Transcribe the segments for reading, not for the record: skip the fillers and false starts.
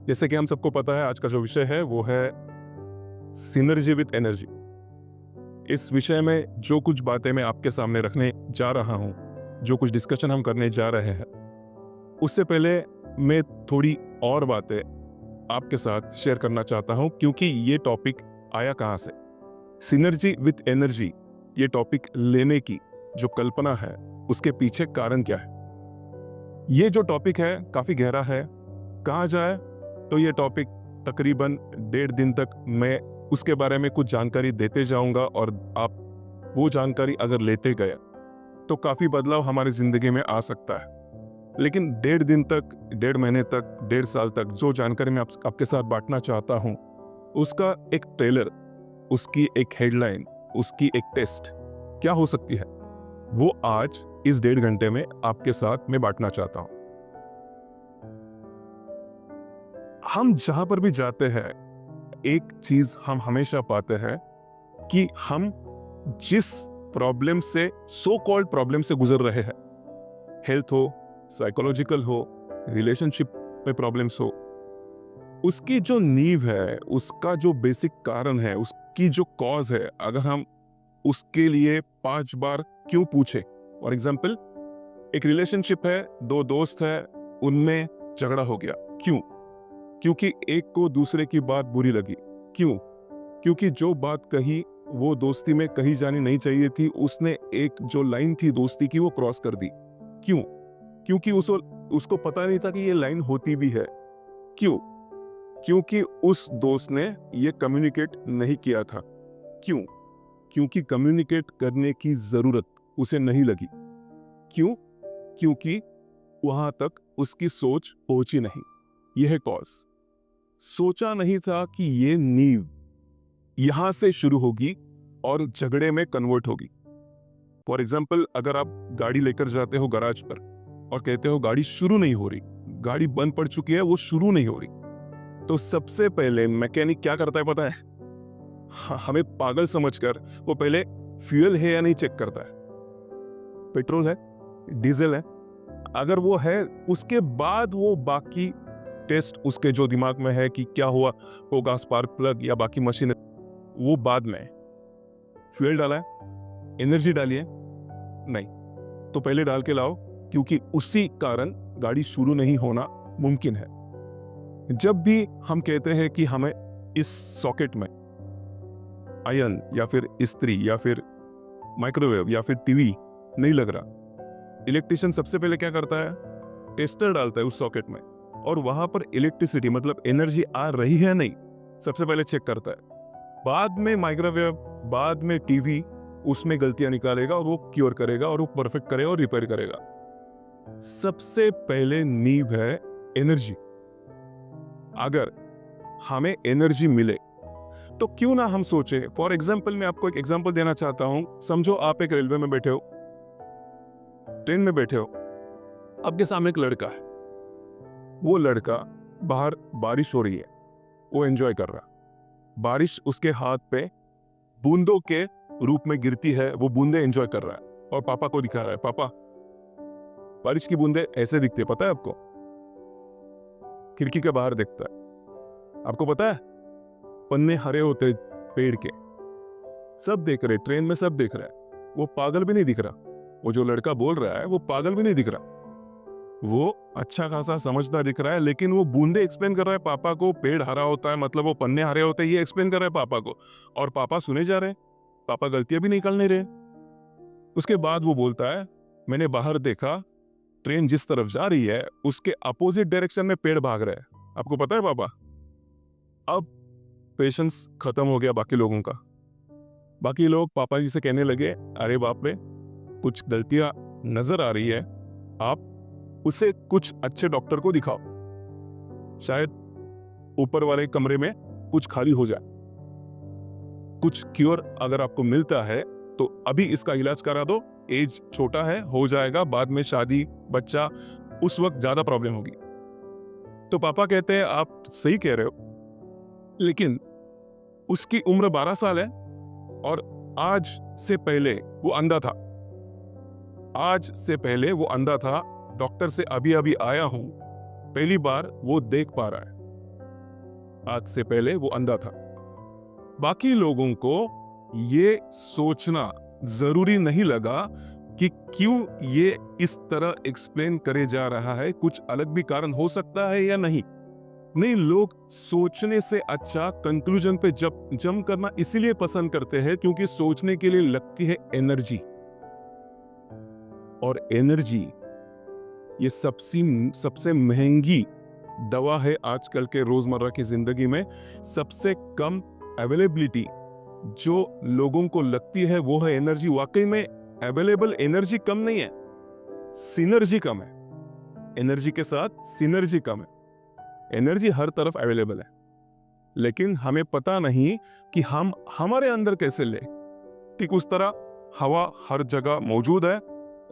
जैसे कि हम सबको पता है, आज का जो विषय है वो है सिनर्जी विद एनर्जी। इस विषय में जो कुछ बातें मैं आपके सामने रखने जा रहा हूं, जो कुछ डिस्कशन हम करने जा रहे हैं, उससे पहले मैं थोड़ी और बातें आपके साथ शेयर करना चाहता हूं, क्योंकि ये टॉपिक आया कहां से। सिनर्जी विद एनर्जी ये टॉपिक लेने की जो कल्पना है, उसके पीछे कारण क्या है। ये जो टॉपिक है काफी गहरा है। कहा जाए तो ये टॉपिक तकरीबन 1.5 दिन तक मैं उसके बारे में कुछ जानकारी देते जाऊंगा, और आप वो जानकारी अगर लेते गए तो काफी बदलाव हमारी जिंदगी में आ सकता है। लेकिन 1.5 दिन तक, 1.5 महीने तक, 1.5 साल तक जो जानकारी मैं आपके साथ बांटना चाहता हूं, उसका एक ट्रेलर, उसकी एक हेडलाइन, उसकी एक टेस्ट क्या हो सकती है, वो आज इस 1.5 घंटे में आपके साथ मैं बांटना चाहता हूं। हम जहां पर भी जाते हैं, एक चीज हम हमेशा पाते हैं कि हम जिस प्रॉब्लम से, सो कॉल्ड प्रॉब्लम से गुजर रहे हैं, हेल्थ हो, साइकोलॉजिकल हो, रिलेशनशिप में प्रॉब्लम्स हो, उसकी जो नींव है, उसका जो बेसिक कारण है, उसकी जो कॉज है, अगर हम उसके लिए 5 बार क्यों पूछे। फॉर एग्जाम्पल, एक रिलेशनशिप है, 2 दोस्त है, उनमें झगड़ा हो गया। क्यों? क्योंकि एक को दूसरे की बात बुरी लगी। क्यों? क्योंकि जो बात कही वो दोस्ती में कही जानी नहीं चाहिए थी, उसने एक जो लाइन थी दोस्ती की वो क्रॉस कर दी। क्यों? क्योंकि उसको पता नहीं था कि ये लाइन होती भी है। क्यों? क्योंकि उस दोस्त ने ये कम्युनिकेट नहीं किया था। क्यों? क्योंकि कम्युनिकेट करने की जरूरत उसे नहीं लगी। क्यों? क्योंकि वहां तक उसकी सोच पहुंची नहीं। यह है कॉज। सोचा नहीं था कि ये नींव यहां से शुरू होगी और झगड़े में कन्वर्ट होगी। फॉर एग्जाम्पल, अगर आप गाड़ी लेकर जाते हो गैराज पर और कहते हो गाड़ी शुरू नहीं हो रही, गाड़ी बंद पड़ चुकी है, वो शुरू नहीं हो रही, तो सबसे पहले मैकेनिक क्या करता है पता है? हमें पागल समझकर वो पहले फ्यूल है या नहीं चेक करता है। पेट्रोल है, डीजल है, अगर वो है, उसके बाद वो बाकी टेस्ट उसके जो दिमाग में है कि क्या हुआ होगा, स्पार्क प्लग या बाकी मशीन, वो बाद में। फ्यूल डाला है, एनर्जी डाली है, नहीं, तो पहले डाल के लाओ, क्योंकि उसी कारण गाड़ी शुरू नहीं होना मुमकिन है। जब भी हम कहते हैं कि हमें इस सॉकेट में आयन या फिर इस्त्री या फिर माइक्रोवेव या फिर टीवी नहीं लग रहा, इलेक्ट्रिशियन सबसे पहले क्या करता है? टेस्टर डालता है उस सॉकेट में, और वहां पर इलेक्ट्रिसिटी मतलब एनर्जी आ रही है नहीं, सबसे पहले चेक करता है। बाद में माइक्रोवेव, बाद में टीवी उसमें गलतियां निकालेगा और वो क्योर करेगा और वो परफेक्ट करेगा और रिपेयर करेगा। सबसे पहले नींव है एनर्जी। अगर हमें एनर्जी मिले तो क्यों ना हम सोचे। फॉर एग्जाम्पल, मैं आपको एक एग्जाम्पल देना चाहता हूं। समझो आप एक रेलवे में बैठे हो, ट्रेन में बैठे हो, आपके सामने एक लड़का है। वो लड़का, बाहर बारिश हो रही है, वो एंजॉय कर रहा, बारिश उसके हाथ पे बूंदों के रूप में गिरती है, वो बूंदे एंजॉय कर रहा है और पापा को दिखा रहा है, पापा बारिश की बूंदे ऐसे दिखते, पता है आपको? खिड़की के बाहर देखता है, आपको पता है पन्ने हरे होते पेड़ के, सब देख रहे, ट्रेन में सब देख रहा है, वो पागल भी नहीं दिख रहा। वो जो लड़का बोल रहा है वो पागल भी नहीं दिख रहा, वो अच्छा खासा समझदार दिख रहा है, लेकिन वो बूंदे एक्सप्लेन कर रहा है पापा को, पेड़ हरा होता है मतलब वो पन्ने हरे होते हैं, ये एक्सप्लेन कर रहा है पापा को, और पापा सुने जा रहे हैं, पापा गलतियां भी निकाल नहीं रहे। उसके बाद वो बोलता है, मैंने बाहर देखा, ट्रेन जिस तरफ जा रही है उसके अपोजिट डायरेक्शन में पेड़ भाग रहे हैं, आपको पता है पापा? अब पेशेंस खत्म हो गया बाकी लोगों का। बाकी लोग पापा जी से कहने लगे, अरे बाप रे, कुछ गलतियां नजर आ रही है, आप उसे कुछ अच्छे डॉक्टर को दिखाओ, शायद ऊपर वाले कमरे में कुछ खाली हो जाए, कुछ क्योर अगर आपको मिलता है तो अभी इसका इलाज करा दो, एज छोटा है, हो जाएगा, बाद में शादी, बच्चा, उस वक्त ज्यादा प्रॉब्लम होगी। तो पापा कहते हैं, आप सही कह रहे हो, लेकिन उसकी उम्र 12 साल है और आज से पहले वो अंधा था, आज से पहले वो अंधा था, डॉक्टर से अभी अभी आया हूं, पहली बार वो देख पा रहा है। आज से पहले वो अंधा था। बाकी लोगों को ये सोचना जरूरी नहीं लगा कि क्यों ये इस तरह एक्सप्लेन करे जा रहा है, कुछ अलग भी कारण हो सकता है या नहीं। नहीं, लोग सोचने से अच्छा कंक्लूजन पे जंप करना इसीलिए पसंद करते हैं क्योंकि सोचने के लिए लगती है एनर्जी, और एनर्जी ये सबसे महंगी दवा है आजकल के रोजमर्रा की जिंदगी में। सबसे कम अवेलेबिलिटी जो लोगों को लगती है वो है एनर्जी। वाकई में अवेलेबल एनर्जी कम नहीं है, सिनर्जी कम है। एनर्जी के साथ सिनर्जी कम है। एनर्जी हर तरफ अवेलेबल है, लेकिन हमें पता नहीं कि हम हमारे अंदर कैसे ले। ठीक उस तरह हवा हर जगह मौजूद है,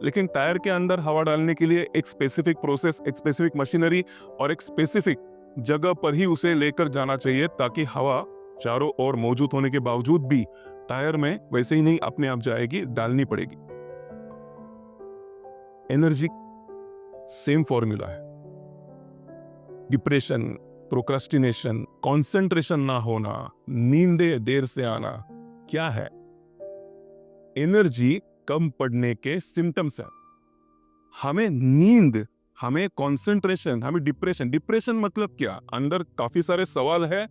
लेकिन टायर के अंदर हवा डालने के लिए एक स्पेसिफिक प्रोसेस, एक स्पेसिफिक मशीनरी और एक स्पेसिफिक जगह पर ही उसे लेकर जाना चाहिए, ताकि हवा चारों ओर मौजूद होने के बावजूद भी टायर में वैसे ही नहीं अपने आप जाएगी, डालनी पड़ेगी। एनर्जी सेम फॉर्मूला है। डिप्रेशन, प्रोक्रास्टिनेशन, कंसंट्रेशन ना होना, नींदें देर से आना, क्या है? एनर्जी कम पड़ने के सिम्टम्स है। हमें नींद, हमें कंसंट्रेशन, हमें डिप्रेशन। डिप्रेशन मतलब क्या? अंदर काफी सारे सवाल है,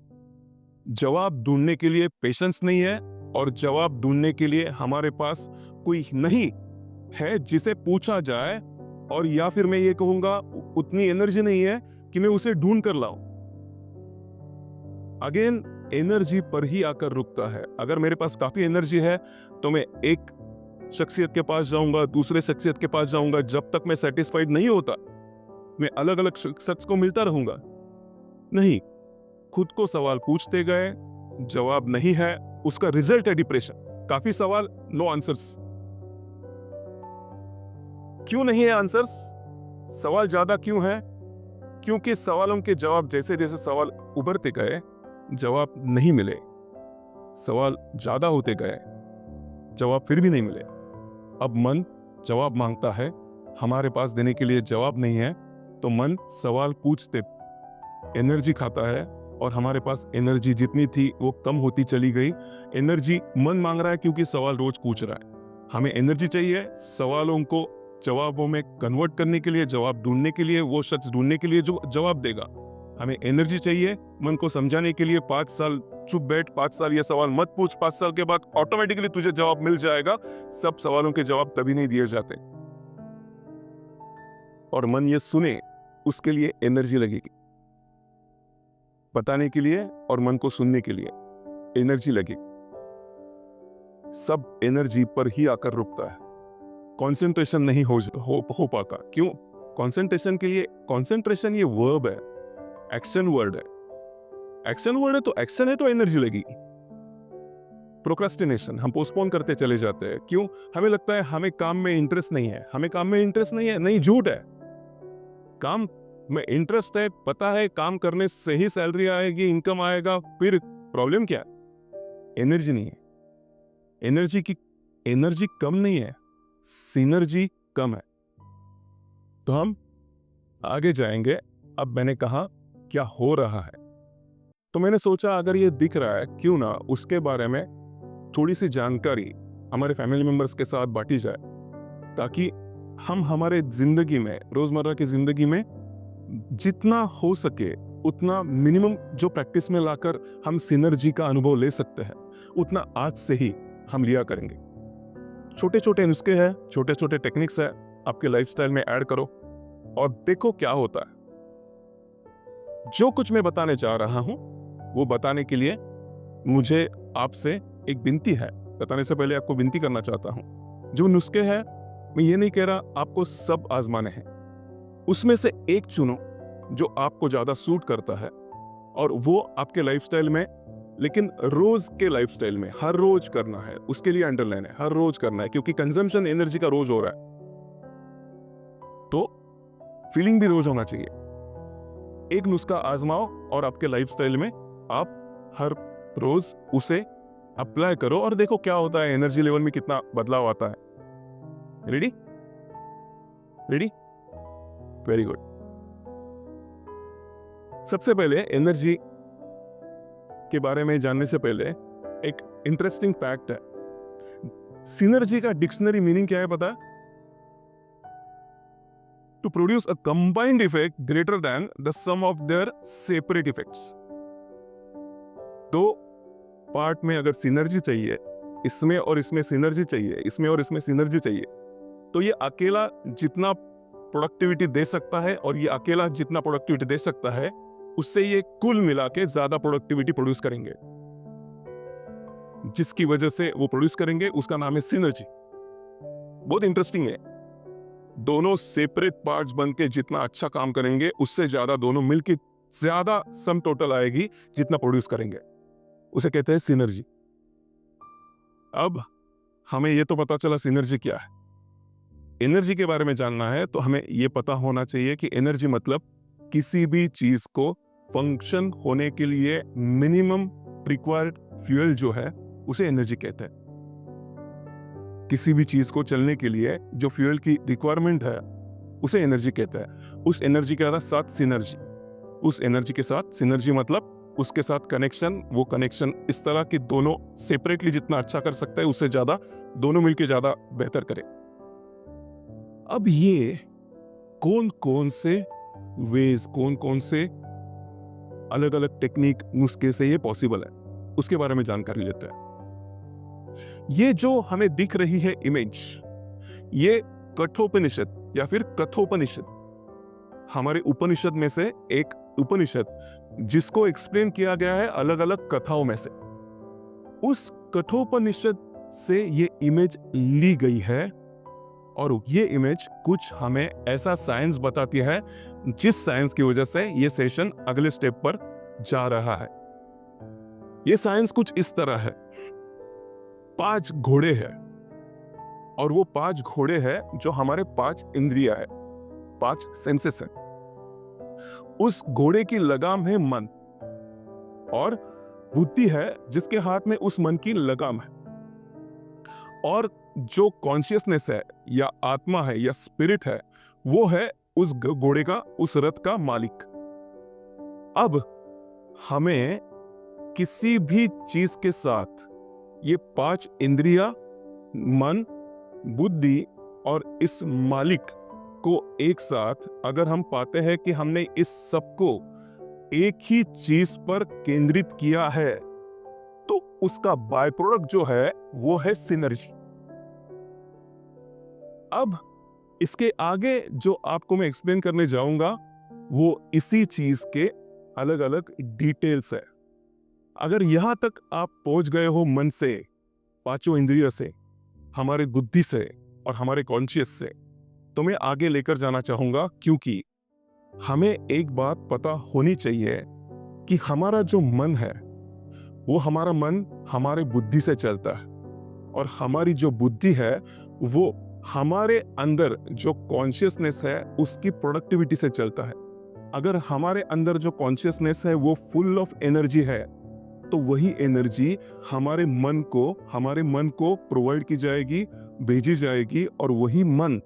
जवाब ढूंढने के लिए पेशेंस नहीं है, और जवाब ढूंढने के लिए हमारे पास कोई नहीं है जिसे पूछा जाए, और या फिर मैं ये कहूंगा उतनी एनर्जी नहीं है कि मैं उसे ढूंढ कर लाऊं। अगेन एनर्जी पर ही आकर रुकता है। अगर मेरे पास काफी एनर्जी है तो मैं एक शख्सियत के पास जाऊंगा, दूसरे शख्सियत के पास जाऊंगा, जब तक मैं सेटिस्फाइड नहीं होता मैं अलग अलग शख्स को मिलता रहूंगा। नहीं, खुद को सवाल पूछते गए, जवाब नहीं है, उसका रिजल्ट है डिप्रेशन। काफी सवाल, नो आंसर्स। क्यों नहीं है आंसर्स? सवाल ज्यादा क्यों है? क्योंकि सवालों के जवाब जैसे जैसे सवाल उभरते गए, जवाब नहीं मिले। सवाल ज्यादा होते गए, जवाब फिर भी नहीं मिले। अब मन जवाब मांगता है, हमारे पास देने के लिए जवाब नहीं है, तो मन सवाल पूछते एनर्जी खाता है, और हमारे पास एनर्जी जितनी थी वो कम होती चली गई। एनर्जी मन मांग रहा है क्योंकि सवाल रोज पूछ रहा है। हमें एनर्जी चाहिए सवालों को जवाबों में कन्वर्ट करने के लिए, जवाब ढूंढने के लिए, वो शख्स ढूंढने के लिए जो जवाब देगा। हमें एनर्जी चाहिए मन को समझाने के लिए, 5 साल चुप बैठ, 5 साल ये सवाल मत पूछ, 5 साल के बाद ऑटोमेटिकली तुझे जवाब मिल जाएगा। सब सवालों के जवाब तभी नहीं दिए जाते, और मन ये सुने उसके लिए एनर्जी लगेगी। बताने के लिए और मन को सुनने के लिए एनर्जी लगेगी। सब एनर्जी पर ही आकर रुकता है। कंसंट्रेशन नहीं हो पाता। क्यों? कंसंट्रेशन के लिए, कंसंट्रेशन ये वर्ब है, एक्शन वर्ड है। एक्शन वर्ड है तो एक्शन है तो एनर्जी लगेगी। प्रोक्रास्टिनेशन, हम पोस्टपोन करते चले जाते हैं। क्यों? हमें लगता है हमें काम में इंटरेस्ट नहीं है। हमें काम में इंटरेस्ट नहीं है, नहीं, झूठ है। काम में इंटरेस्ट है, पता है काम करने से ही सैलरी आएगी, इनकम आएगा। फिर प्रॉब्लम क्या है? एनर्जी नहीं है। एनर्जी कम नहीं है, सिनर्जी कम है। तो हम आगे जाएंगे। अब मैंने कहा क्या हो रहा है, तो मैंने सोचा अगर ये दिख रहा है, क्यों ना उसके बारे में थोड़ी सी जानकारी हमारे फैमिली मेंबर्स के साथ बांटी जाए, ताकि हम हमारे जिंदगी में, रोजमर्रा की जिंदगी में जितना हो सके उतना मिनिमम जो प्रैक्टिस में लाकर हम सिनर्जी का अनुभव ले सकते हैं, उतना आज से ही हम लिया करेंगे। छोटे छोटे नुस्खे हैं, छोटे छोटे टेक्निक्स है, आपके लाइफस्टाइल में ऐड करो और देखो क्या होता है। जो कुछ मैं बताने जा रहा हूं वो बताने के लिए मुझे आपसे एक विनती है। बताने से पहले आपको विनती करना चाहता हूं। जो नुस्खे हैं, मैं ये नहीं कह रहा आपको सब आजमाने हैं, उसमें से एक चुनो जो आपको ज्यादा सूट करता है, और वो आपके लाइफस्टाइल में, लेकिन रोज के लाइफस्टाइल में हर रोज करना है। उसके लिए अंडरलाइन है, हर रोज करना है, क्योंकि कंजम्पशन एनर्जी का रोज हो रहा है, तो फीलिंग भी रोज होना चाहिए। एक नुस्खा आजमाओ और आपके लाइफस्टाइल में आप हर रोज उसे अप्लाई करो और देखो क्या होता है, एनर्जी लेवल में कितना बदलाव आता है। रेडी? रेडी? Very good. सबसे पहले एनर्जी के बारे में जानने से पहले एक इंटरेस्टिंग फैक्ट है। सिनर्जी का डिक्शनरी मीनिंग क्या है पता है? To produce a combined effect greater than the sum of their separate effects. दो पार्ट में अगर सिनर्जी चाहिए, इसमें और इसमें सिनर्जी चाहिए, इसमें और इसमें सिनर्जी चाहिए, तो ये अकेला जितना प्रोडक्टिविटी दे सकता है और ये अकेला जितना प्रोडक्टिविटी दे सकता है, उससे ये कुल मिला के ज्यादा प्रोडक्टिविटी प्रोड्यूस करेंगे। जिसकी वजह से वो प्रोड्यूस करेंगे उसका नाम है सिनर्जी। बहुत इंटरेस्टिंग है। दोनों सेपरेट पार्ट्स बनके जितना अच्छा काम करेंगे, उससे ज्यादा दोनों मिलके ज्यादा सम टोटल आएगी जितना प्रोड्यूस करेंगे, उसे कहते हैं सिनर्जी। अब हमें ये तो पता चला सिनर्जी क्या है। एनर्जी के बारे में जानना है तो हमें यह पता होना चाहिए कि एनर्जी मतलब किसी भी चीज को फंक्शन होने के लिए मिनिमम रिक्वायर्ड फ्यूल जो है उसे एनर्जी कहते हैं। किसी भी चीज को चलने के लिए जो फ्यूल की रिक्वायरमेंट है उसे एनर्जी कहते हैं। उस एनर्जी के साथ सिनर्जी, उस एनर्जी के साथ सिनर्जी मतलब उसके साथ कनेक्शन, वो कनेक्शन इस तरह कि दोनों सेपरेटली जितना अच्छा कर सकता है उससे ज्यादा दोनों मिलके ज्यादा बेहतर करे। अब ये कौन कौन से वेज, कौन कौन से अलग अलग टेक्निक, नुस्खे से ये पॉसिबल है, उसके बारे में जानकारी लेते हैं। ये जो हमें दिख रही है इमेज, ये कठोपनिषद या फिर कठोपनिषद, हमारे उपनिषद में से एक उपनिषद जिसको एक्सप्लेन किया गया है अलग अलग कथाओं में से, उस कठोपनिषद से ये इमेज ली गई है। और ये इमेज कुछ हमें ऐसा साइंस बताती है जिस साइंस की वजह से ये सेशन अगले स्टेप पर जा रहा है। ये साइंस कुछ इस तरह है। 5 घोड़े हैं और वो 5 घोड़े हैं जो हमारे 5 इंद्रिया है, 5 सेंसेस है। उस घोड़े की लगाम है मन और बुद्धि है जिसके हाथ में उस मन की लगाम है। और जो कॉन्शियसनेस है या आत्मा है या स्पिरिट है, वो है उस घोड़े का, उस रथ का मालिक। अब हमें किसी भी चीज के साथ ये 5 इंद्रिया, मन, बुद्धि और इस मालिक को एक साथ अगर हम पाते हैं कि हमने इस सबको एक ही चीज पर केंद्रित किया है, तो उसका बाय प्रोडक्ट जो है वो है सिनर्जी। अब इसके आगे जो आपको मैं एक्सप्लेन करने जाऊंगा वो इसी चीज के अलग अलग डिटेल्स है। अगर यहां तक आप पहुंच गए हो मन से, 5 इंद्रियों से, हमारे बुद्धि से और हमारे कॉन्शियस से, तो मैं आगे लेकर जाना चाहूंगा, क्योंकि हमें एक बात पता होनी चाहिए कि हमारा जो मन है वो हमारा मन हमारे बुद्धि से चलता है और हमारी जो बुद्धि है वो हमारे अंदर जो कॉन्शियसनेस है उसकी प्रोडक्टिविटी से चलता है। अगर हमारे अंदर जो कॉन्शियसनेस है वो फुल ऑफ एनर्जी है, तो वही एनर्जी हमारे मन को प्रोवाइड की जाएगी, भेजी जाएगी, और वही मन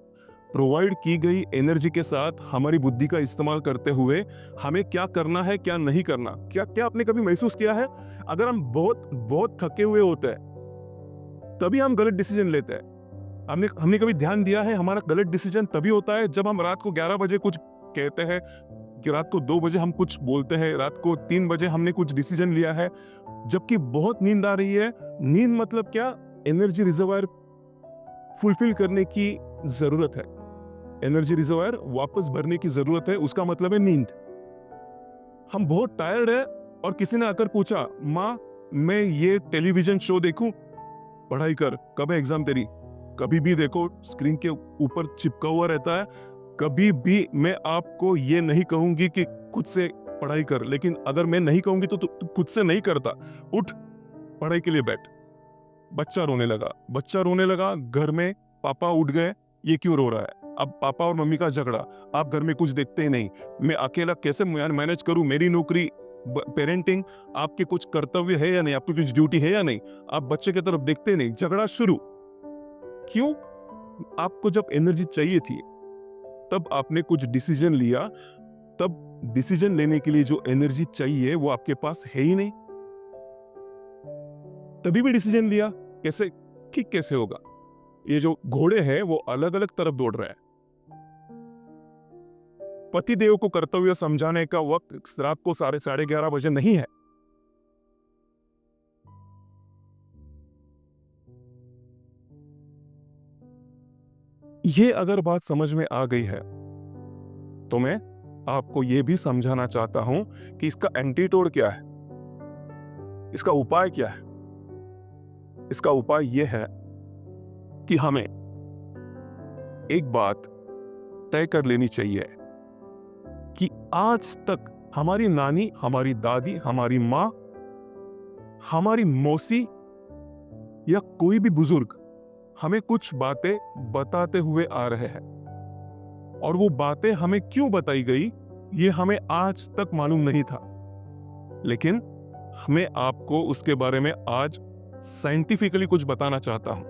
प्रोवाइड की गई एनर्जी के साथ हमारी बुद्धि का इस्तेमाल करते हुए हमें क्या करना है, क्या नहीं करना। क्या आपने कभी महसूस किया है, अगर हम बहुत थके हुए होते हैं तभी हम गलत डिसीजन लेते हैं। हमने कभी ध्यान दिया है, हमारा गलत डिसीजन तभी होता है जब हम रात को 11 बजे कुछ कहते हैं, कि रात को 2 बजे हम कुछ बोलते हैं, रात को 3 बजे हमने कुछ डिसीजन लिया है, जबकि बहुत नींद आ रही है। नींद मतलब क्या? एनर्जी रिजर्वायर फुलफिल करने की जरूरत है, एनर्जी रिजर्वायर वापस भरने की जरूरत है, उसका मतलब है नींद। हम बहुत टायर्ड है और किसी ने आकर पूछा, माँ मैं ये टेलीविजन शो देखूं? पढ़ाई कर, कब है एग्जाम तेरी? कभी भी देखो, स्क्रीन के ऊपर चिपका हुआ रहता है। कभी भी मैं आपको ये नहीं कहूंगी कि खुद से पढ़ाई कर, लेकिन अगर मैं नहीं कहूंगी तो तू खुद से नहीं करता। उठ, पढ़ाई के लिए बैठ। बच्चा रोने लगा, घर में पापा उठ गए, ये क्यों रो रहा है? अब पापा और मम्मी का झगड़ा, आप घर में कुछ देखते ही नहीं, मैं अकेला कैसे मैनेज करूं, मेरी नौकरी, पेरेंटिंग, आपके कुछ कर्तव्य है या नहीं, आपकी कुछ ड्यूटी है या नहीं, आप बच्चे की तरफ देखते नहीं, झगड़ा शुरू। क्यों? आपको जब एनर्जी चाहिए थी तब आपने कुछ डिसीजन लिया, तब डिसीजन लेने के लिए जो एनर्जी चाहिए वो आपके पास है ही नहीं। तभी भी डिसीजन लिया। कैसे? कि कैसे होगा? ये जो घोड़े हैं वो अलग अलग तरफ दौड़ रहे हैं। पतिदेव को कर्तव्य समझाने का वक्त रात को 11:30 बजे नहीं है। ये अगर बात समझ में आ गई है तो मैं आपको ये भी समझाना चाहता हूं कि इसका एंटीटोड क्या है, इसका उपाय क्या है। इसका उपाय यह है कि हमें एक बात तय कर लेनी चाहिए कि आज तक हमारी नानी, हमारी दादी, हमारी माँ, हमारी मौसी या कोई भी बुजुर्ग हमें कुछ बातें बताते हुए आ रहे हैं, और वो बातें हमें क्यों बताई गई ये हमें आज तक मालूम नहीं था। लेकिन मैं आपको उसके बारे में आज साइंटिफिकली कुछ बताना चाहता हूं।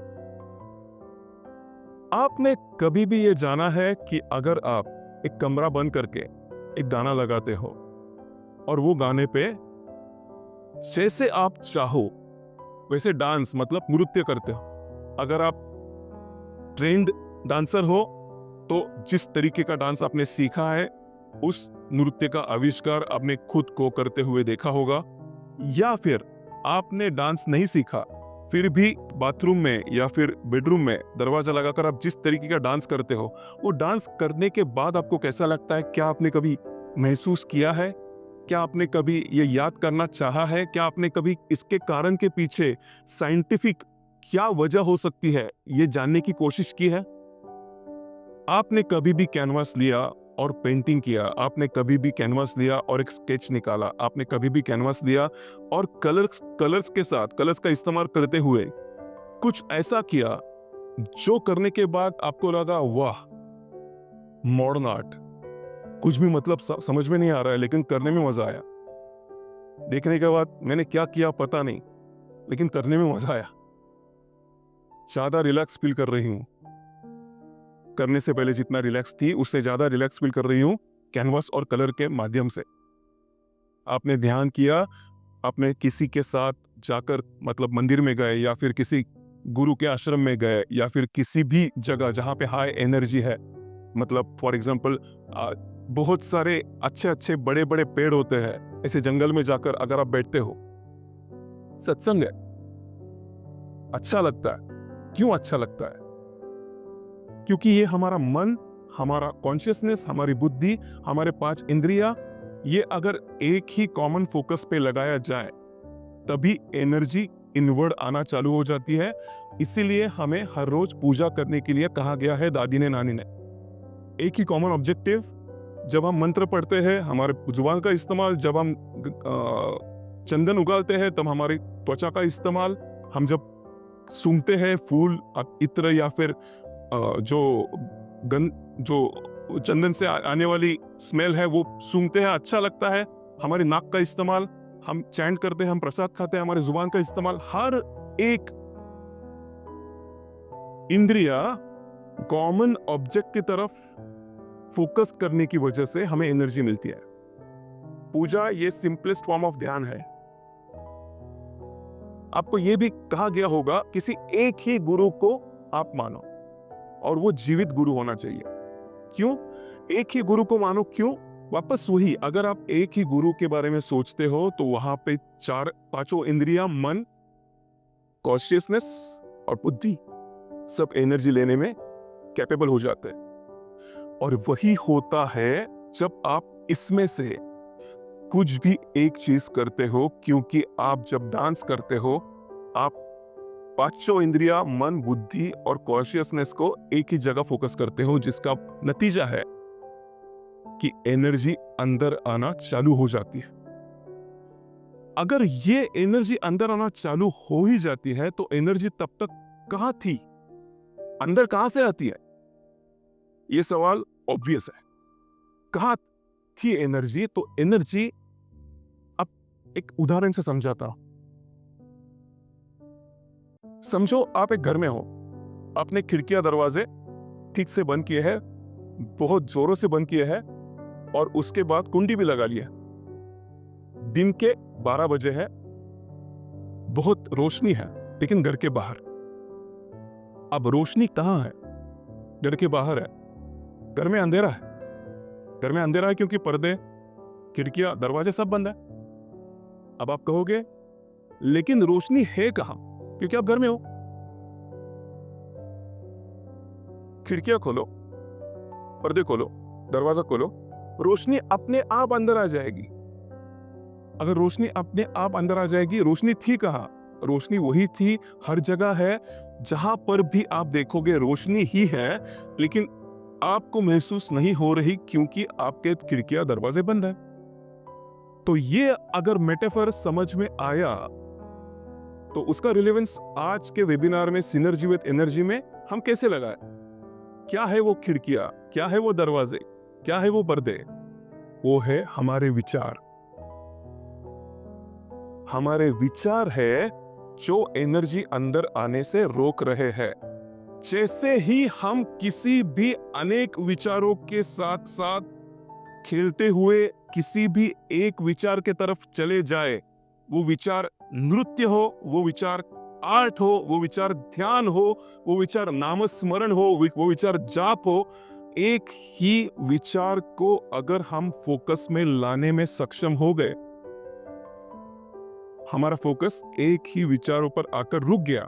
आपने कभी भी ये जाना है कि अगर आप एक कमरा बंद करके एक गाना लगाते हो और वो गाने पे जैसे आप चाहो वैसे डांस मतलब नृत्य करते हो, अगर आप ट्रेंड डांसर हो तो जिस तरीके का डांस आपने सीखा है उस नृत्य का आविष्कार आपने खुद को करते हुए देखा होगा, या फिर आपने डांस नहीं सीखा फिर भी बाथरूम में या फिर बेडरूम में दरवाजा लगाकर आप जिस तरीके का डांस करते हो, वो डांस करने के बाद आपको कैसा लगता है? क्या आपने कभी महसूस किया है? क्या आपने कभी ये याद करना चाहा है? क्या आपने कभी इसके कारण के पीछे साइंटिफिक क्या वजह हो सकती है ये जानने की कोशिश की है? आपने कभी भी कैनवास लिया और पेंटिंग किया, आपने कभी भी कैनवास लिया और एक स्केच निकाला, आपने कभी भी कैनवास लिया और कलर्स के साथ कलर्स का इस्तेमाल करते हुए कुछ ऐसा किया जो करने के बाद आपको लगा वाह, मॉडर्न आर्ट। कुछ भी मतलब समझ में नहीं आ रहा है लेकिन करने में मजा आया। देखने के बाद मैंने क्या किया पता नहीं, लेकिन करने में मजा आया। ज्यादा रिलैक्स फील कर रही हूँ, करने से पहले जितना रिलैक्स थी उससे ज्यादा रिलैक्स फील कर रही हूँ कैनवास और कलर के माध्यम से। आपने ध्यान किया, आपने किसी के साथ जाकर मतलब मंदिर में गए या फिर किसी गुरु के आश्रम में गए या फिर किसी भी जगह जहां पे हाई एनर्जी है, मतलब फॉर एग्जांपल बहुत सारे अच्छे अच्छे बड़े बड़े पेड़ होते हैं, ऐसे जंगल में जाकर अगर आप बैठते हो, सत्संग है, अच्छा लगता है। क्यों अच्छा लगता है? क्योंकि ये हमारा मन, हमारा कॉन्शियसनेस, हमारी बुद्धि, हमारे 5 इंद्रियां, ये अगर एक ही कॉमन फोकस पे लगाया जाए तभी एनर्जी इनवर्ड आना चालू हो जाती है। इसीलिए हमें हर रोज पूजा करने के लिए कहा गया है दादी ने, नानी ने। एक ही कॉमन ऑब्जेक्टिव, जब हम मंत्र पढ़ते हैं हमारे जुबान का इस्तेमाल, जब हम चंदन उगालते हैं तब हमारी त्वचा का इस्तेमाल, हम जब सूंघते हैं फूल, इत्र या फिर जो चंदन से आने वाली स्मेल है वो सूंघते हैं, अच्छा लगता है, हमारी नाक का इस्तेमाल, हम चैंट करते हैं, हम प्रसाद खाते हैं, हमारे जुबान का इस्तेमाल, हर एक इंद्रिया कॉमन ऑब्जेक्ट की तरफ फोकस करने की वजह से हमें एनर्जी मिलती है। पूजा ये सिंपलेस्ट फॉर्म ऑफ ध्यान है। आपको यह भी कहा गया होगा किसी एक ही गुरु को आप मानो, और वो जीवित गुरु होना चाहिए। क्यों एक ही गुरु को मानो? क्यों? वापस वही, अगर आप एक ही गुरु के बारे में सोचते हो तो वहां पे 4-5 इंद्रियां, मन, कॉन्शियसनेस और बुद्धि सब एनर्जी लेने में कैपेबल हो जाते हैं। और वही होता है जब आप इसमें से कुछ भी एक चीज करते हो, क्योंकि आप जब डांस करते हो आप 5 इंद्रिया, मन, बुद्धि और कॉन्शियसनेस को एक ही जगह फोकस करते हो, जिसका नतीजा है कि एनर्जी अंदर आना चालू हो जाती है। अगर ये एनर्जी अंदर आना चालू हो ही जाती है तो एनर्जी तब तक कहां थी, अंदर कहां से आती है? ये सवाल ऑब्वियस है, कहां थी एनर्जी? तो एनर्जी, अब एक उदाहरण से समझाता हूं। समझो आप एक घर में हो, आपने खिड़कियां दरवाजे ठीक से बंद किए हैं, बहुत जोरों से बंद किए हैं, और उसके बाद कुंडी भी लगा लिया। दिन के 12 बजे है, बहुत रोशनी है लेकिन घर के बाहर। अब रोशनी कहाँ है? घर के बाहर है। घर में अंधेरा है। घर में अंधेरा है क्योंकि पर्दे, खिड़कियां, दरवाजे सब बंद है। अब आप कहोगे लेकिन रोशनी है कहाँ? क्योंकि आप घर में हो। खिड़कियां खोलो, पर्दे खोलो, दरवाजा खोलो, रोशनी अपने आप अंदर आ जाएगी। अगर रोशनी अपने आप अंदर आ जाएगी, रोशनी थी कहाँ? रोशनी वही थी, हर जगह है। जहां पर भी आप देखोगे रोशनी ही है, लेकिन आपको महसूस नहीं हो रही क्योंकि आपके खिड़कियां, दरवाजे बंद है। तो ये अगर मेटाफर समझ में आया तो उसका रिलेवेंस आज के वेबिनार में सिनर्जी विद एनर्जी में हम कैसे लगाए? क्या है वो खिड़कियां? क्या है वो दरवाजे? क्या है वो पर्दे? वो है हमारे विचार। हमारे विचार है जो एनर्जी अंदर आने से रोक रहे हैं। जैसे ही हम किसी भी अनेक विचारों के साथ साथ खेलते हुए किसी भी एक विचार के तरफ चले जाए, वो विचार नृत्य हो, वो विचार आर्ट हो, वो विचार ध्यान हो, वो विचार नामस्मरण हो, वो विचार जाप हो, एक ही विचार को अगर हम फोकस में लाने में सक्षम हो गए, हमारा फोकस एक ही विचारों पर आकर रुक गया,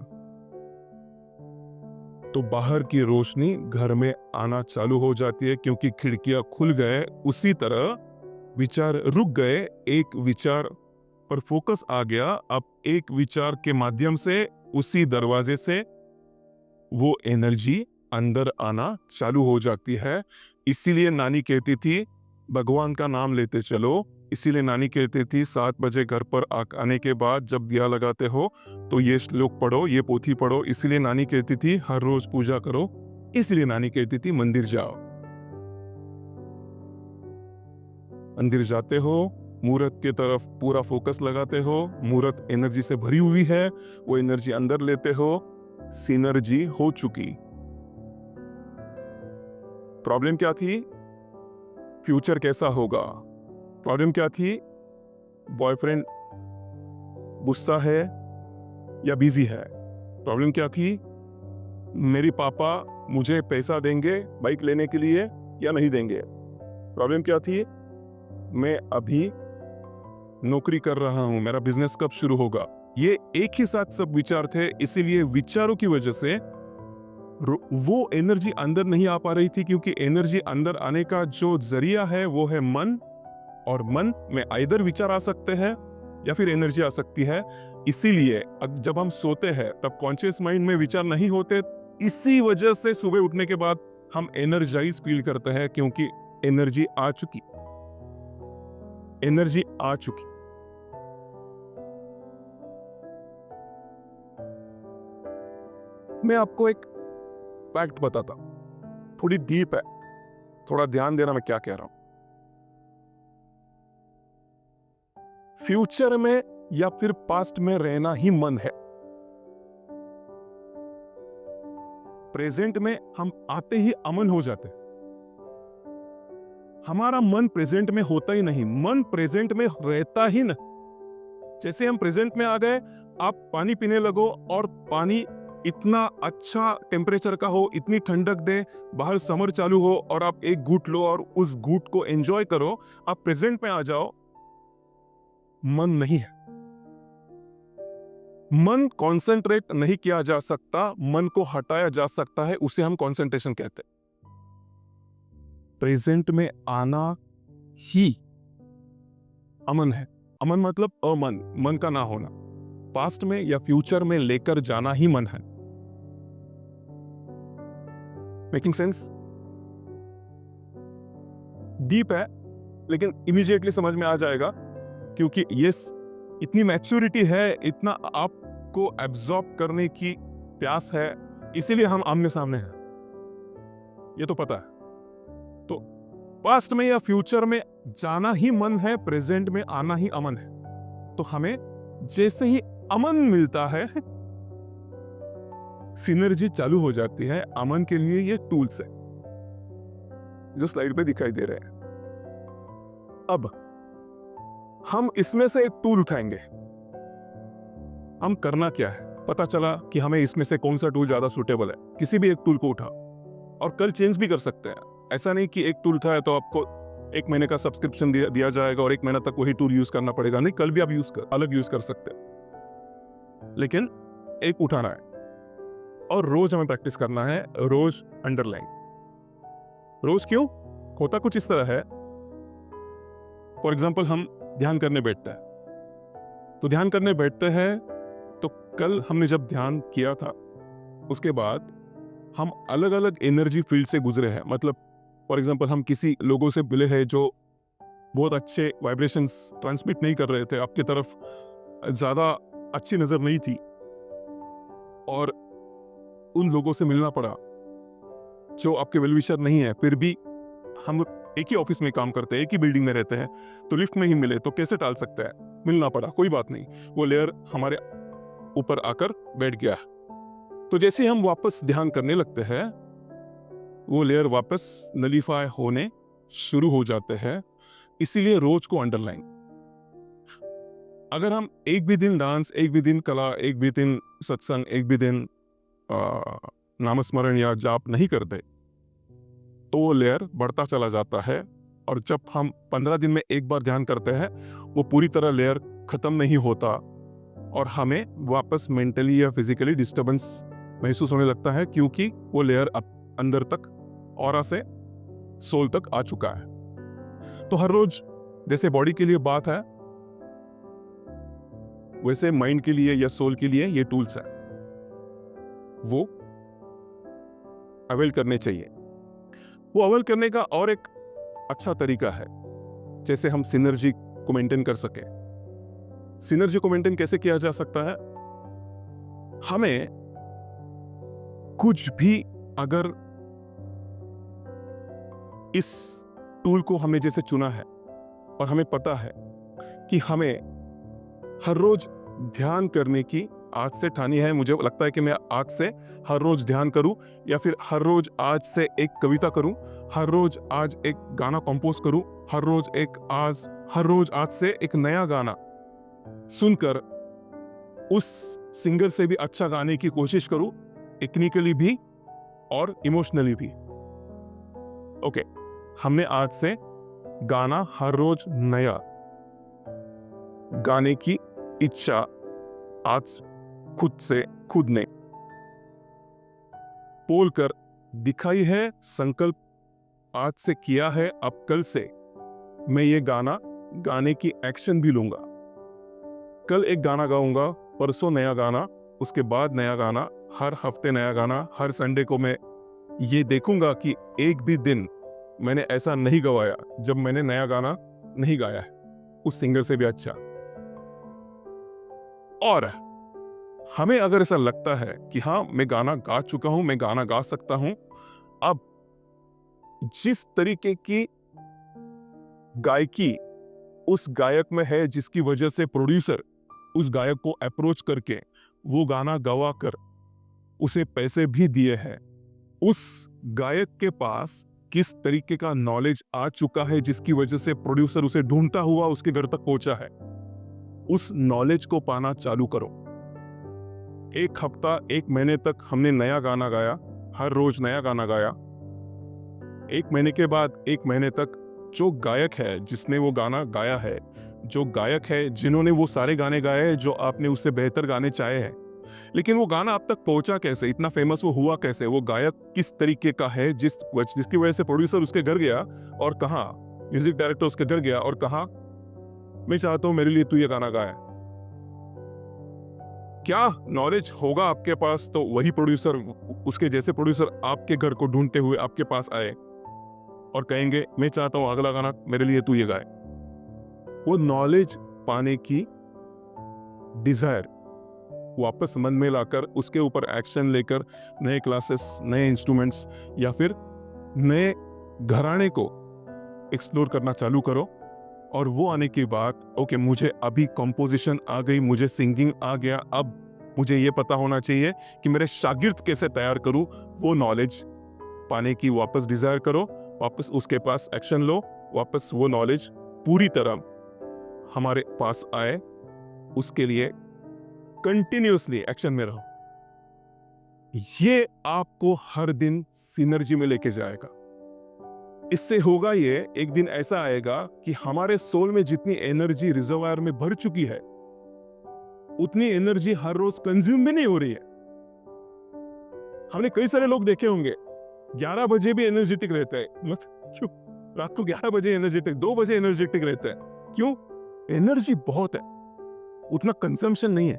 तो बाहर की रोशनी घर में आना चालू हो जाती है। क्योंकि खिड़कियां खुल गए, उसी तरह विचार रुक गए, एक विचार पर फोकस आ गया। अब एक विचार के माध्यम से, उसी दरवाजे से वो एनर्जी अंदर आना चालू हो जाती है। इसीलिए नानी कहती थी भगवान का नाम लेते चलो। इसीलिए नानी कहती थी 7 बजे घर पर आने के बाद जब दिया लगाते हो तो ये श्लोक पढ़ो, ये पोथी पढ़ो। इसीलिए नानी कहती थी हर रोज पूजा करो। इसीलिए नानी कहती थी मंदिर जाओ। मंदिर जाते हो, मूर्त की तरफ पूरा फोकस लगाते हो, मूर्त एनर्जी से भरी हुई है, वो एनर्जी अंदर लेते हो, सिनर्जी हो चुकी। प्रॉब्लम क्या थी? फ्यूचर कैसा होगा? प्रॉब्लम क्या थी? बॉयफ्रेंड गुस्सा है या बिजी है? प्रॉब्लम क्या थी? मेरी पापा मुझे पैसा देंगे बाइक लेने के लिए या नहीं देंगे? प्रॉब्लम क्या थी? मैं अभी नौकरी कर रहा हूं, मेरा बिजनेस कब शुरू होगा? ये एक ही साथ सब विचार थे। इसीलिए विचारों की वजह से वो एनर्जी अंदर नहीं आ पा रही थी, क्योंकि एनर्जी अंदर आने का जो जरिया है वो है मन, और मन में आइदर विचार आ सकते हैं या फिर एनर्जी आ सकती है। इसीलिए जब हम सोते हैं तब कॉन्शियस माइंड में विचार नहीं होते। इसी वजह से सुबह उठने के बाद हम एनर्जाइज फील करते हैं, क्योंकि एनर्जी आ चुकी। एनर्जी आ चुकी। मैं आपको एक फैक्ट बताता हूं, थोड़ी डीप है, थोड़ा ध्यान देना मैं क्या कह रहा हूं। फ्यूचर में या फिर पास्ट में रहना ही मन है। प्रेजेंट में हम आते ही अमन हो जाते हैं। हमारा मन प्रेजेंट में होता ही नहीं, मन प्रेजेंट में रहता ही नहीं। जैसे हम प्रेजेंट में आ गए, आप पानी पीने लगो और पानी इतना अच्छा टेम्परेचर का हो, इतनी ठंडक दे, बाहर समर चालू हो और आप एक घूंट लो और उस घूंट को एंजॉय करो, आप प्रेजेंट में आ जाओ। मन नहीं है। मन कंसंट्रेट नहीं किया जा सकता, मन को हटाया जा सकता है, उसे हम कंसंट्रेशन कहते हैं। प्रेजेंट में आना ही अमन है। अमन मतलब अमन, मन का ना होना। पास्ट में या फ्यूचर में लेकर जाना ही मन है। Making sense? डीप है लेकिन इमीडिएटली समझ में आ जाएगा, क्योंकि ये इतनी मैच्योरिटी है, इतना आपको एब्जॉर्ब करने की प्यास है, इसीलिए हम आमने सामने हैं। ये तो पता है। तो पास्ट में या फ्यूचर में जाना ही मन है, प्रेजेंट में आना ही अमन है। तो हमें जैसे ही अमन मिलता है, सिनर्जी चालू हो जाती है। अमन के लिए ये टूल्स है जो स्लाइड पे दिखाई दे रहे हैं। अब हम इसमें से एक टूल उठाएंगे। हम करना क्या है, पता चला कि हमें इसमें से कौन सा टूल ज़्यादा सूटेबल है, किसी भी एक टूल को उठा और कल चेंज भी कर सकते हैं। ऐसा नहीं कि एक टूल उठाया तो आपको 1 महीने का सब्सक्रिप्शन दिया जाएगा और 1 महीना तक वही टूल यूज़ करना पड़ेगा। नहीं, कल भी आप अलग यूज़ कर सकते हैं, लेकिन एक उठाना है और रोज हमें प्रैक्टिस करना है, रोज अंडरलाइन। रोज क्यों? होता कुछ इस तरह है, फॉर एग्जाम्पल हम ध्यान करने बैठते हैं, तो ध्यान करने बैठते हैं तो कल हमने जब ध्यान किया था उसके बाद हम अलग अलग एनर्जी फील्ड से गुजरे हैं। मतलब फॉर एग्जाम्पल हम किसी लोगों से मिले हैं जो बहुत अच्छे वाइब्रेशंस ट्रांसमिट नहीं कर रहे थे, आपकी तरफ ज़्यादा अच्छी नज़र नहीं थी और उन लोगों से मिलना पड़ा जो आपके वेलविशर नहीं है। फिर भी हम एक ही ऑफिस में काम करते हैं, एक ही बिल्डिंग में रहते हैं, तो लिफ्ट में ही मिले तो कैसे टाल सकते हैं? मिलना पड़ा, कोई बात नहीं, वो लेयर हमारे ऊपर आकर बैठ गया। तो जैसे हम वापस ध्यान करने लगते हैं, वो लेयर वापस नलीफाई होने शुरू हो जाते हैं। इसीलिए रोज को अंडरलाइन। अगर हम एक भी दिन डांस, एक भी दिन कला, एक भी दिन सत्संग, एक भी दिन नामस्मरण या जाप नहीं करते तो वो लेयर बढ़ता चला जाता है। और जब हम 15 दिन में एक बार ध्यान करते हैं, वो पूरी तरह लेयर खत्म नहीं होता और हमें वापस मेंटली या फिजिकली डिस्टर्बेंस महसूस होने लगता है, क्योंकि वो लेयर अब अंदर तक, ऑरा से सोल तक आ चुका है। तो हर रोज जैसे बॉडी के लिए बात है, वैसे माइंड के लिए या सोल के लिए ये टूल्स है, वो अवेल करने चाहिए। वो अवेल करने का और एक अच्छा तरीका है, जैसे हम सिनर्जी को मेंटेन कर सके। सिनर्जी को मेंटेन कैसे किया जा सकता है? हमें कुछ भी, अगर इस टूल को हमने जैसे चुना है और हमें पता है कि हमें हर रोज ध्यान करने की आज से ठानी है, मुझे लगता है कि मैं आज से हर रोज ध्यान करूं, या फिर हर रोज आज से एक कविता करूं, हर रोज आज एक गाना कंपोज करूं, हर रोज आज से एक नया गाना सुनकर उस सिंगर से भी अच्छा गाने की कोशिश करूं, टेक्निकली भी और इमोशनली भी। ओके, हमने आज से गाना हर रोज नया गाने की इच्छा आज खुद ने बोलकर दिखाई है, संकल्प आज से किया है। अब कल से मैं ये गाना गाने की एक्शन भी लूंगा। कल एक गाना गाऊंगा, परसों नया गाना, उसके बाद नया गाना, हर हफ्ते नया गाना। हर संडे को मैं ये देखूंगा कि एक भी दिन मैंने ऐसा नहीं गवाया जब मैंने नया गाना नहीं गाया है उस सिंगर से भी अच्छा। और हमें अगर ऐसा लगता है कि हाँ, मैं गाना गा चुका हूं, मैं गाना गा सकता हूं, अब जिस तरीके की गायकी उस गायक में है, जिसकी वजह से प्रोड्यूसर उस गायक को अप्रोच करके वो गाना गवा कर उसे पैसे भी दिए हैं, उस गायक के पास किस तरीके का नॉलेज आ चुका है, जिसकी वजह से प्रोड्यूसर उसे ढूंढता हुआ उसके घर तक पहुंचा है, उस नॉलेज को पाना चालू करो। एक हफ्ता, एक महीने तक हमने नया गाना गाया, हर रोज नया गाना गाया। एक महीने के बाद, एक महीने तक जो गायक है जिसने वो गाना गाया है, जो गायक है जिन्होंने वो सारे गाने गाए हैं जो आपने उससे बेहतर गाने चाहे हैं, लेकिन वो गाना आप तक पहुंचा कैसे, इतना फेमस वो हुआ कैसे, वो गायक किस तरीके का है जिसकी वजह से प्रोड्यूसर उसके घर गया और कहा, म्यूजिक डायरेक्टर उसके घर गया और कहा, मैं चाहता हूं मेरे लिए तू ये गाना गाया। क्या नॉलेज होगा आपके पास तो वही प्रोड्यूसर, उसके जैसे प्रोड्यूसर आपके घर को ढूंढते हुए आपके पास आए और कहेंगे, मैं चाहता हूं अगला गाना मेरे लिए तू ये गाए। वो नॉलेज पाने की डिजायर वापस मन में लाकर उसके ऊपर एक्शन लेकर नए क्लासेस, नए इंस्ट्रूमेंट्स या फिर नए घराने को एक्सप्लोर करना चालू करो। और वो आने के बाद, ओके, मुझे अभी कंपोजिशन आ गई, मुझे सिंगिंग आ गया, अब मुझे ये पता होना चाहिए कि मेरे शागिर्द कैसे तैयार करूं। वो नॉलेज पाने की वापस डिजायर करो, वापस उसके पास एक्शन लो, वापस वो नॉलेज पूरी तरह हमारे पास आए, उसके लिए कंटिन्यूअसली एक्शन में रहो। ये आपको हर दिन सिनर्जी में लेके जाएगा। इससे होगा ये, एक दिन ऐसा आएगा कि हमारे सोल में जितनी एनर्जी रिजर्वायर में भर चुकी है, उतनी एनर्जी हर रोज कंज्यूम भी नहीं हो रही है। हमने कई सारे लोग देखे होंगे 11 बजे भी एनर्जेटिक रहते हैं, क्यों? रात को 11 बजे एनर्जेटिक, 2 बजे एनर्जेटिक रहते हैं, क्यों? एनर्जी बहुत है, उतना कंजम्पशन नहीं है।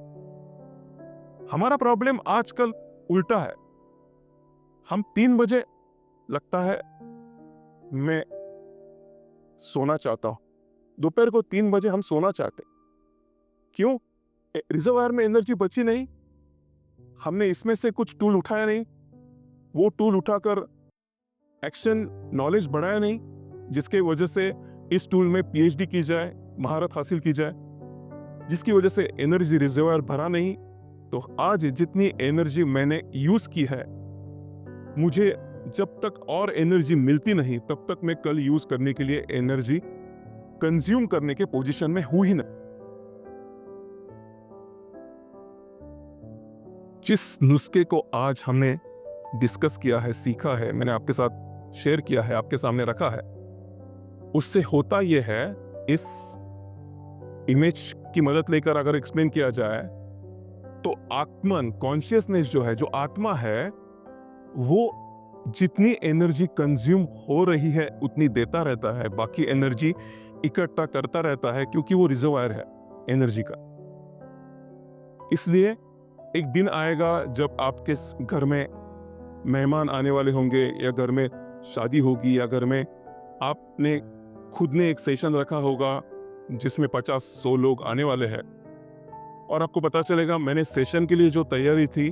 हमारा प्रॉब्लम आजकल उल्टा है। हम 3 बजे लगता है मैं सोना चाहता हूं, दोपहर को 3 बजे हम सोना चाहते, क्यों? रिजर्वायर में एनर्जी बची नहीं, हमने इसमें से कुछ टूल उठाया नहीं, वो टूल उठाकर एक्शन नॉलेज बढ़ाया नहीं, जिसके वजह से इस टूल में पीएचडी की जाए, महारत हासिल की जाए, जिसकी वजह से एनर्जी रिजर्वायर भरा नहीं। तो आज जितनी एनर्जी मैंने यूज की है, मुझे जब तक और एनर्जी मिलती नहीं, तब तक मैं कल यूज करने के लिए एनर्जी कंज्यूम करने के पोजीशन में हूं ही नहीं। जिस नुस्खे को आज हमने डिस्कस किया है, सीखा है, मैंने आपके साथ शेयर किया है, आपके सामने रखा है, उससे होता यह है, इस इमेज की मदद लेकर अगर एक्सप्लेन किया जाए तो आत्मन, कॉन्शियसनेस जो है, जो आत्मा है, वो जितनी एनर्जी कंज्यूम हो रही है उतनी देता रहता है, बाकी एनर्जी इकट्ठा करता रहता है, क्योंकि वो रिजर्वायर है एनर्जी का। इसलिए एक दिन आएगा जब आपके घर में मेहमान आने वाले होंगे, या घर में शादी होगी, या घर में आपने खुद ने एक सेशन रखा होगा जिसमें 50-100 लोग आने वाले हैं, और आपको पता चलेगा मैंने सेशन के लिए जो तैयारी थी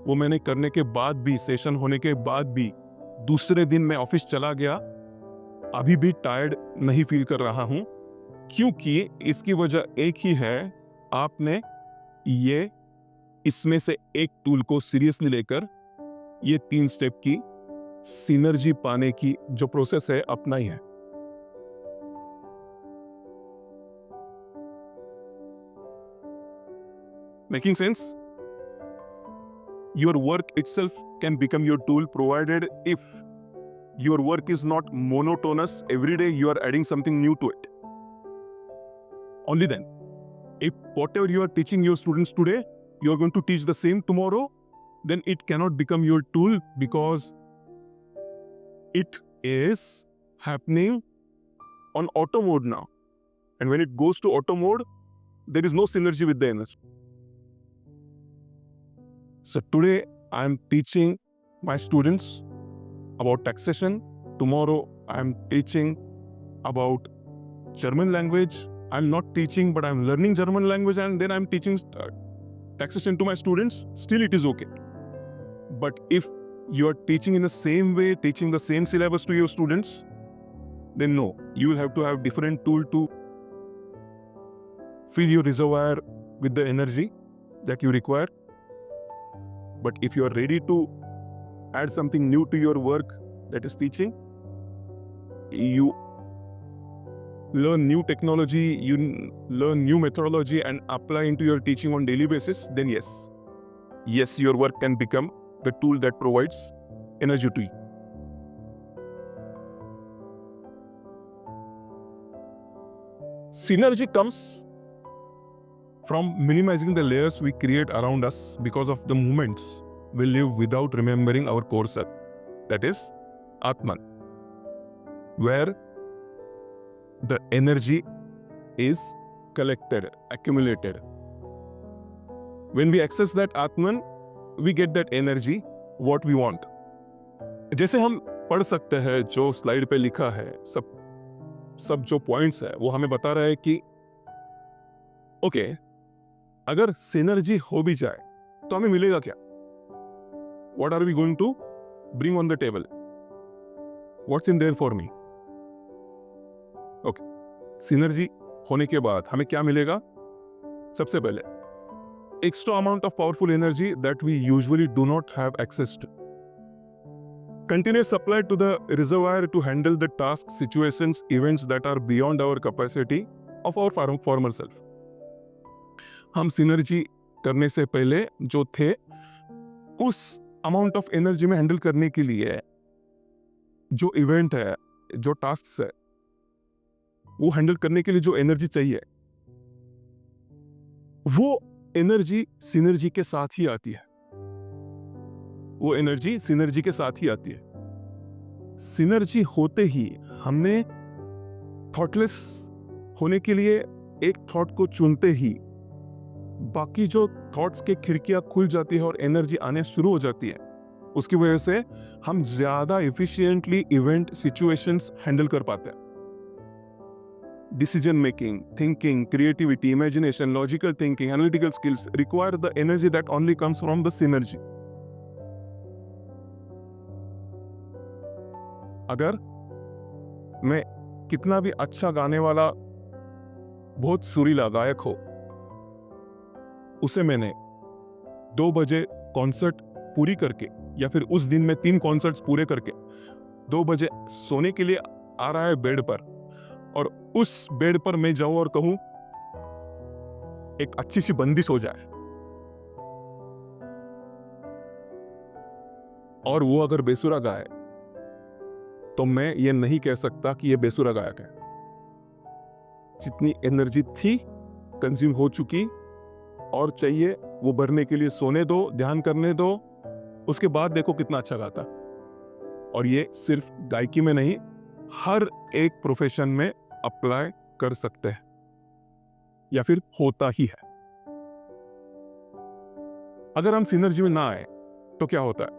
वो मैंने करने के बाद भी, सेशन होने के बाद भी, दूसरे दिन मैं ऑफिस चला गया, अभी भी टायर्ड नहीं फील कर रहा हूं, क्योंकि इसकी वजह एक ही है, आपने ये इसमें से एक टूल को सीरियसली लेकर ये 3 स्टेप की सिनर्जी पाने की जो प्रोसेस है अपनाई है। Making sense? Your work itself can become your tool, provided if your work is not monotonous. Every day you are adding something new to it. Only then. If whatever you are teaching your students today, you are going to teach the same tomorrow, then it cannot become your tool, because it is happening on auto mode now. And when it goes to auto mode, there is no synergy with the energy. So today I am teaching my students about taxation. Tomorrow I am teaching about German language. I'm not teaching, but I'm learning German language, and then I'm teaching taxation to my students. Still it is okay. But if you are teaching in the same way, teaching the same syllabus to your students, then no, you will have to have different tool to fill your reservoir with the energy that you require. But if you are ready to add something new to your work, that is teaching, you learn new technology, you learn new methodology and apply into your teaching on daily basis, then yes, your work can become the tool that provides energy to you. Synergy comes from minimizing the layers we create around us because of the moments we live without remembering our core self. That is Atman, where the energy is collected, accumulated. When we access that Atman, we get that energy what we want. जैसे हम पढ़ सकते हैं जो slide पे लिखा है, सब जो पॉइंट्स है वो हमें बता रहा है कि ओके, अगर सिनर्जी हो भी जाए तो हमें मिलेगा क्या? What are we going to bring on the table? What's in there for me? Okay, synergy होने के बाद हमें क्या मिलेगा? सबसे पहले extra amount of powerful energy that we usually do not have access to. Continuous supply to the reservoir to handle the tasks, situations, events that are beyond our capacity of our former self. हम synergy करने से पहले जो थे, उस amount of energy में handle करने के लिए जो इवेंट है, जो टास्क है, वो हैंडल करने के लिए जो एनर्जी चाहिए, वो एनर्जी सिनर्जी के साथ ही आती है। वो एनर्जी सिनर्जी के साथ ही आती है। सिनर्जी होते ही हमने थॉटलेस होने के लिए एक थॉट को चुनते ही बाकी जो थॉट्स के खिड़कियां खुल जाती है और एनर्जी आने शुरू हो जाती है। उसकी वजह से हम ज्यादा एफिशिएंटली इवेंट सिचुएशंस हैंडल कर पाते हैं। Decision making, thinking, creativity, imagination, logical thinking, analytical skills require the energy that only comes from the synergy. अगर मैं कितना भी अच्छा गाने वाला, बहुत सुरीला गायक हो, उसे मैंने 2 बजे कॉन्सर्ट पूरी करके या फिर उस दिन में 3 कॉन्सर्ट्स पूरे करके 2 बजे सोने के लिए आ रहा है बेड पर, और उस बेड पर मैं जाऊं और कहूं एक अच्छी सी बंदिश हो जाए, और वो अगर बेसुरा गाए तो मैं ये नहीं कह सकता कि ये बेसुरा गायक है। जितनी एनर्जी थी कंज्यूम हो चुकी, और चाहिए वो भरने के लिए सोने दो, ध्यान करने दो, उसके बाद देखो कितना अच्छा गाता। और ये सिर्फ गायकी में नहीं, हर एक प्रोफेशन में अप्लाई कर सकते हैं, या फिर होता ही है। अगर हम सिनर्जी में ना आए तो क्या होता है,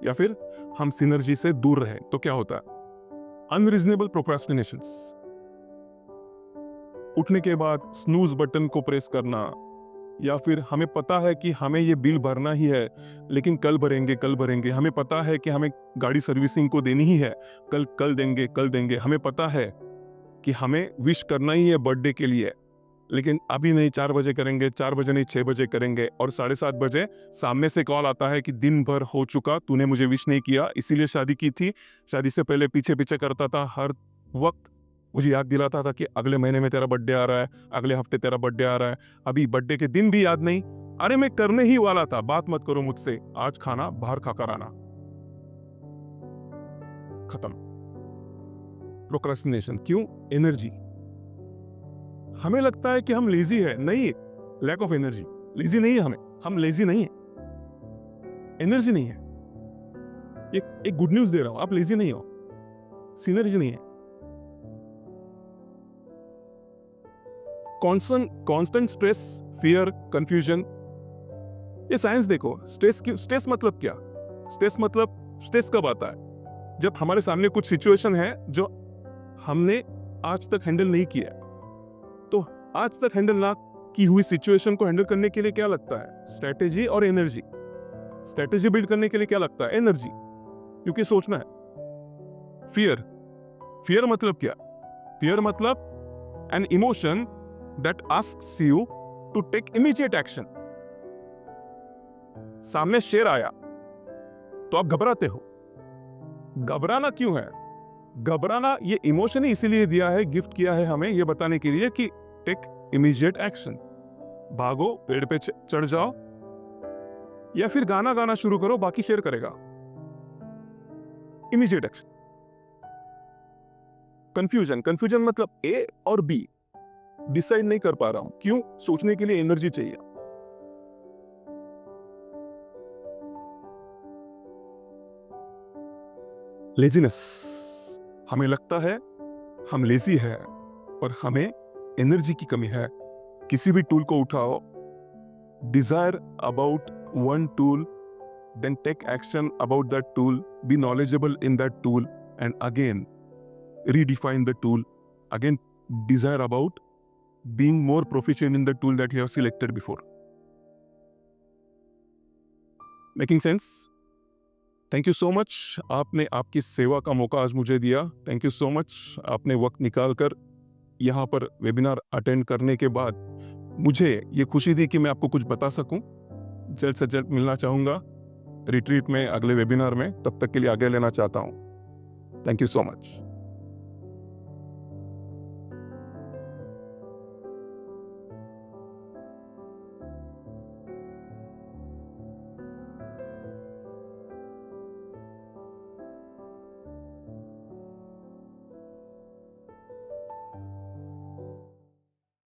या फिर हम सिनर्जी से दूर रहे तो क्या होता है? अनरीजनेबल प्रोक्रास्टिनेशंस, उठने के बाद स्नूज बटन को प्रेस करना, या फिर हमें पता है कि हमें ये बिल भरना ही है लेकिन कल भरेंगे कल भरेंगे, हमें पता है कि हमें गाड़ी सर्विसिंग को देनी ही है, कल कल देंगे कल देंगे, हमें पता है कि हमें विश करना ही है बर्थडे के लिए, लेकिन अभी नहीं, 4 बजे करेंगे, 4 बजे नहीं 6 बजे करेंगे, और 7:30 बजे सामने से कॉल आता है कि दिन भर हो चुका, तूने मुझे विश नहीं किया, इसीलिए शादी की थी, शादी से पहले पीछे पीछे करता था, हर वक्त मुझे याद दिलाता था कि अगले महीने में तेरा बर्थडे आ रहा है, अगले हफ्ते तेरा बर्थडे आ रहा है, अभी बर्थडे के दिन भी याद नहीं, अरे मैं करने ही वाला था, बात मत करो मुझसे, आज खाना बाहर खाकर आना। खत्म। प्रोक्रेस्टिनेशन क्यों? एनर्जी। हमें लगता है कि हम लेजी है, नहीं, लैक ऑफ एनर्जी। लेजी नहीं है हम लेजी नहीं है, एनर्जी नहीं है। एक गुड न्यूज दे रहा हूं, आप लेजी नहीं हो, सिनर्जी नहीं है। कांस्टेंट स्ट्रेस, फियर, कंफ्यूजन, ये साइंस देखो। स्ट्रेस मतलब क्या? स्ट्रेस कब आता है? जब हमारे सामने कुछ सिचुएशन है जो हमने आज तक हैंडल नहीं किया। तो आज तक हैंडल ना की हुई सिचुएशन को हैंडल करने के लिए क्या लगता है? स्ट्रेटेजी और एनर्जी। स्ट्रेटेजी बिल्ड करने के लिए क्या लगता है? एनर्जी, क्योंकि सोचना है। फियर मतलब क्या? फियर मतलब an emotion that asks you to take immediate action. सामने शेर आया तो आप घबराते हो। घबराना क्यों है? घबराना ये इमोशन ही इसीलिए दिया है, गिफ्ट किया है हमें ये बताने के लिए कि टेक इमीडिएट एक्शन। भागो, पेड़ पे चढ़ जाओ, या फिर गाना गाना शुरू करो, बाकी शेयर करेगा। Immediate action. कंफ्यूजन मतलब ए और बी डिसाइड नहीं कर पा रहा हूं, क्यों? सोचने के लिए एनर्जी चाहिए। लेजीनेस, हमें लगता है हम लेजी है और हमें एनर्जी की कमी है। किसी भी टूल को उठाओ, desire about one tool, then take action about that tool, be knowledgeable in that tool, and again redefine the tool, again desire about being more proficient in the tool that you have selected before. Making sense? Thank you so much. आपने आपकी सेवा का मौका आज मुझे दिया। Thank you so much. आपने वक्त निकाल कर यहाँ पर वेबिनार अटेंड करने के बाद मुझे ये खुशी दी कि मैं आपको कुछ बता सकूं। जल्द से जल्द मिलना चाहूँगा रिट्रीट में, अगले वेबिनार में। तब तक के लिए आगे लेना चाहता हूँ। Thank you so much.